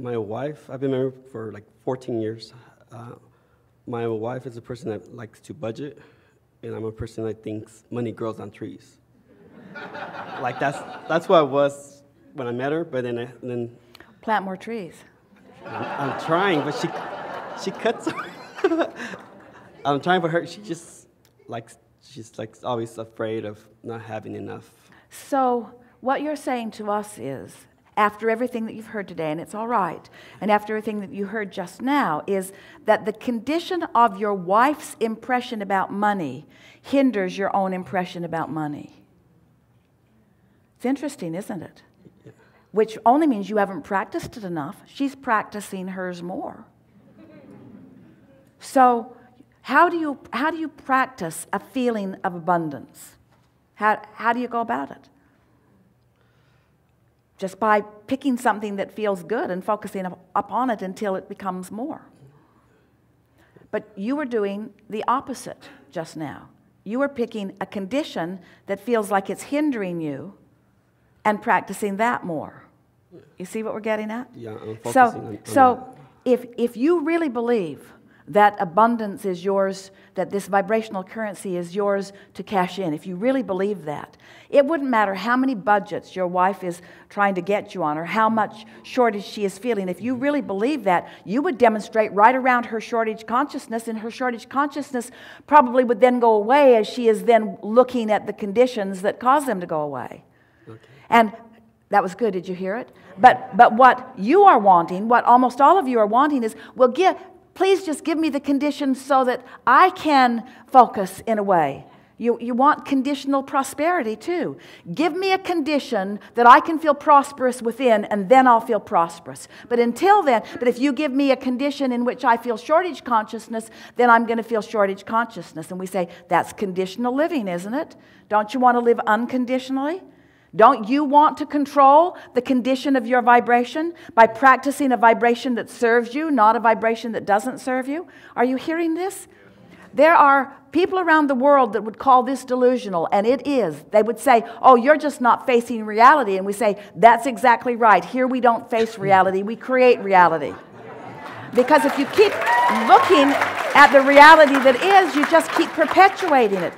My wife, I've been married for like 14 years. My wife is a person that likes to budget, and I'm a person that thinks money grows on trees. Like that's what I was when I met her, but then Plant more trees. I'm trying, but she cuts. I'm trying, but she's always afraid of not having enough. So what you're saying to us is, after everything that you've heard today, and it's all right, and after everything that you heard just now, is that the condition of your wife's impression about money hinders your own impression about money. It's interesting, isn't it? Yeah. Which only means you haven't practiced it enough. She's practicing hers more. So how do you practice a feeling of abundance? How do you go about it? Just by picking something that feels good and focusing upon it until it becomes more. But you were doing the opposite just now. You were picking a condition that feels like it's hindering you and practicing that more. You see what we're getting at? Yeah, I'm focusing on so if you really believe that abundance is yours, that this vibrational currency is yours to cash in, if you really believe that, it wouldn't matter how many budgets your wife is trying to get you on or how much shortage she is feeling. If you really believe that, you would demonstrate right around her shortage consciousness, and her shortage consciousness probably would then go away as she is then looking at the conditions that cause them to go away. Okay. And that was good. Did you hear it? But what you are wanting, what almost all of you are wanting is, well, please just give me the conditions so that I can focus in a way. You want conditional prosperity too. Give me a condition that I can feel prosperous within, and then I'll feel prosperous. But until then, if you give me a condition in which I feel shortage consciousness, then I'm going to feel shortage consciousness. And we say, that's conditional living, isn't it? Don't you want to live unconditionally? Don't you want to control the condition of your vibration by practicing a vibration that serves you, not a vibration that doesn't serve you? Are you hearing this? There are people around the world that would call this delusional, and it is. They would say, oh, you're just not facing reality. And we say, that's exactly right. Here we don't face reality, we create reality. Because if you keep looking at the reality that is, you just keep perpetuating it.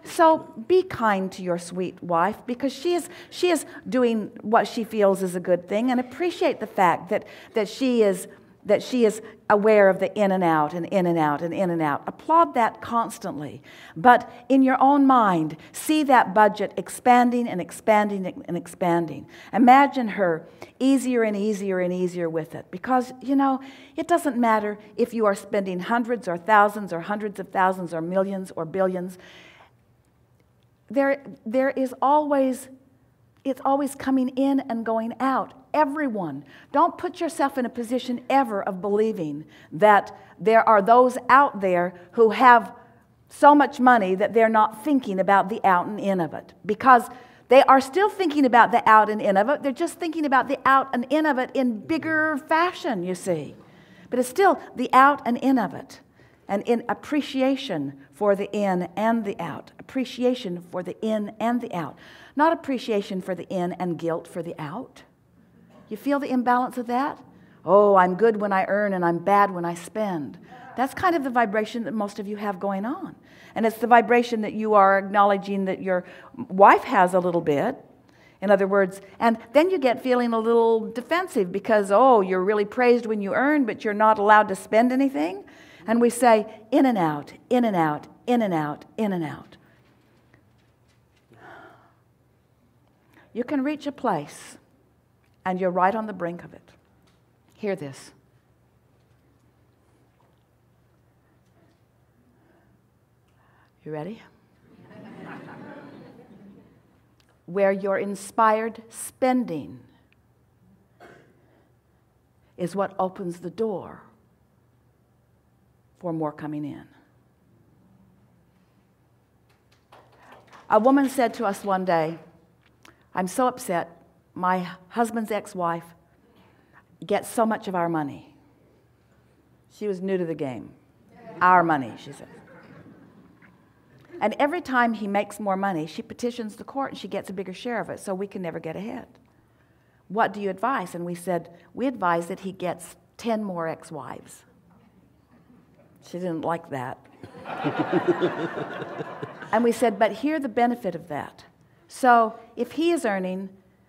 So be kind to your sweet wife, because she is doing what she feels is a good thing, and appreciate the fact that she is aware of the in and out and in and out and in and out. Applaud that constantly. But in your own mind, see that budget expanding and expanding and expanding. Imagine her easier and easier and easier with it. Because, it doesn't matter if you are spending hundreds or thousands or hundreds of thousands or millions or billions. There is always, it's always coming in and going out. Everyone. Don't put yourself in a position ever of believing that there are those out there who have so much money that they're not thinking about the out and in of it. Because they are still thinking about the out and in of it. They're just thinking about the out and in of it in bigger fashion, you see. But it's still the out and in of it. And in appreciation for the in and the out. Appreciation for the in and the out. Not appreciation for the in and guilt for the out. You feel the imbalance of that? Oh, I'm good when I earn and I'm bad when I spend. That's kind of the vibration that most of you have going on. And it's the vibration that you are acknowledging that your wife has a little bit. In other words, and then you get feeling a little defensive because, oh, you're really praised when you earn, but you're not allowed to spend anything. And we say, in and out, in and out, in and out, in and out. You can reach a place, and you're right on the brink of it. Hear this. You ready? Where your inspired spending is what opens the door for more coming in. A woman said to us one day, I'm so upset. My husband's ex-wife gets so much of our money. She was new to the game. Our money, she said. And every time he makes more money, she petitions the court and she gets a bigger share of it, so we can never get ahead. what do you advise? And we said, we advise that he gets 10 more ex-wives. She didn't like that. And we said, but here's the benefit of that. So if he is earning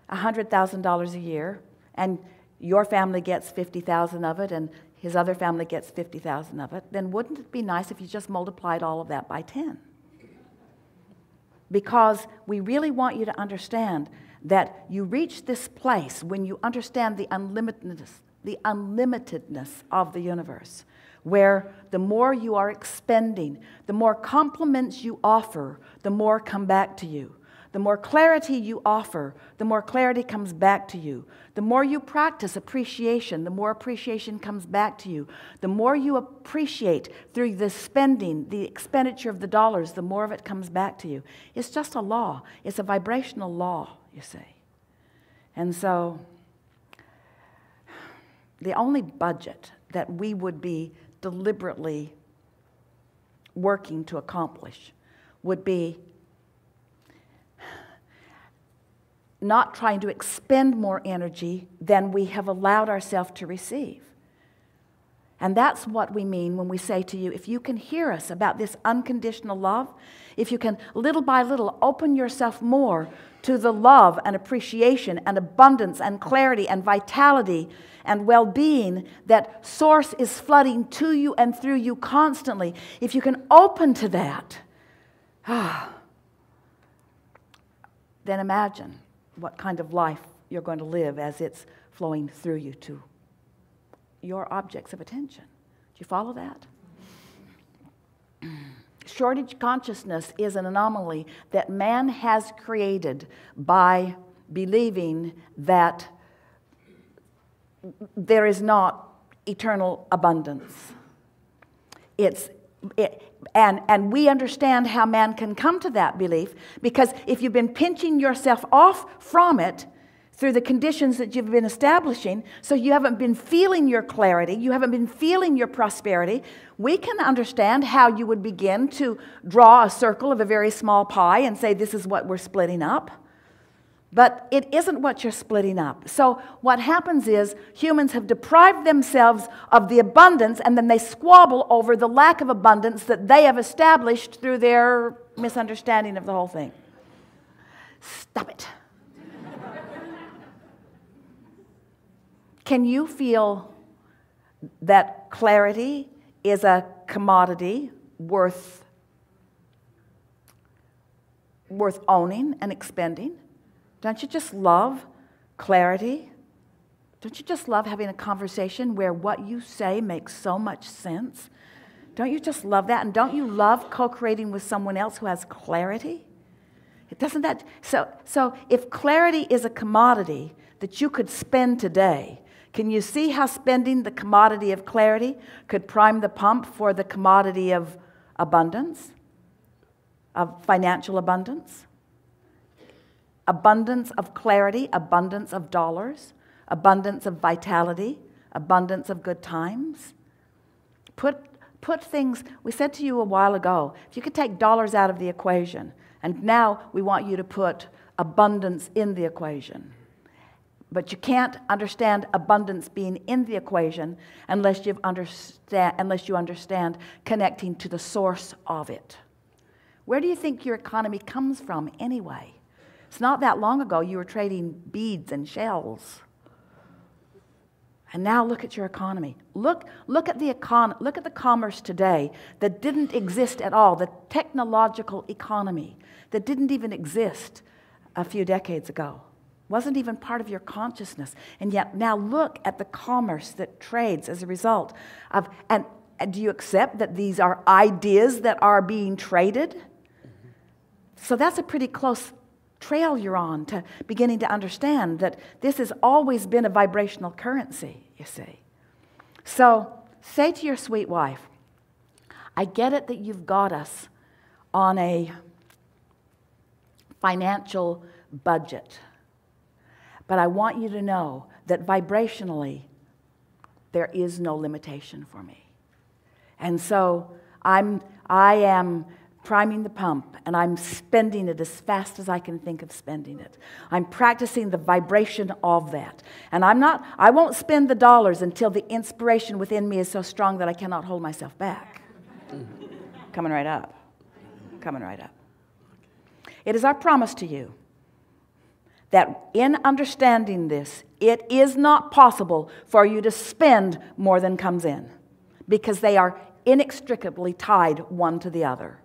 $100,000 a year, and your family gets $50,000 of it, and his other family gets $50,000 of it, then wouldn't it be nice if you just multiplied all of that by 10? Because we really want you to understand that you reach this place when you understand the unlimitedness of the universe, where the more you are expending, the more compliments you offer, the more come back to you. The more clarity you offer, the more clarity comes back to you. The more you practice appreciation, the more appreciation comes back to you. The more you appreciate through the spending, the expenditure of the dollars, the more of it comes back to you. It's just a law. It's a vibrational law, you see. And so the only budget that we would be deliberately working to accomplish would be not trying to expend more energy than we have allowed ourselves to receive. And that's what we mean when we say to you, if you can hear us about this unconditional love, if you can little by little open yourself more to the love and appreciation and abundance and clarity and vitality and well-being that Source is flooding to you and through you constantly, if you can open to that, then imagine what kind of life you're going to live as it's flowing through you to your objects of attention. Do you follow that? Shortage consciousness is an anomaly that man has created by believing that there is not eternal abundance. And we understand how man can come to that belief, because if you've been pinching yourself off from it through the conditions that you've been establishing, so you haven't been feeling your clarity, you haven't been feeling your prosperity, we can understand how you would begin to draw a circle of a very small pie and say, this is what we're splitting up. But it isn't what you're splitting up. So what happens is humans have deprived themselves of the abundance, and then they squabble over the lack of abundance that they have established through their misunderstanding of the whole thing. Stop it. Can you feel that clarity is a commodity worth owning and expending? Don't you just love clarity? Don't you just love having a conversation where what you say makes so much sense? Don't you just love that? And don't you love co-creating with someone else who has clarity? Doesn't that... So if clarity is a commodity that you could spend today, can you see how spending the commodity of clarity could prime the pump for the commodity of abundance, of financial abundance? Abundance of clarity, abundance of dollars, abundance of vitality, abundance of good times. Put things, we said to you a while ago, if you could take dollars out of the equation, and now we want you to put abundance in the equation. But you can't understand abundance being in the equation unless you understand connecting to the source of it. Where do you think your economy comes from anyway? It's not that long ago you were trading beads and shells. And now look at your economy. Look at the commerce today that didn't exist at all, the technological economy that didn't even exist a few decades ago. Wasn't even part of your consciousness. And yet now look at the commerce that trades as a result of, and do you accept that these are ideas that are being traded? So that's a pretty close trail you're on to beginning to understand that this has always been a vibrational currency, you see. So say to your sweet wife, I get it that you've got us on a financial budget, but I want you to know that vibrationally there is no limitation for me. And so I am priming the pump, and I'm spending it as fast as I can think of spending it. I'm practicing the vibration of that. And I won't spend the dollars until the inspiration within me is so strong that I cannot hold myself back. Coming right up. Coming right up. It is our promise to you that in understanding this, it is not possible for you to spend more than comes in, because they are inextricably tied one to the other.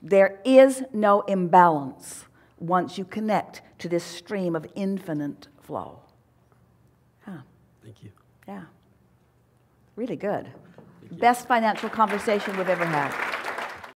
There is no imbalance once you connect to this stream of infinite flow. Huh. Thank you. Yeah. Really good. Best financial conversation we've ever had.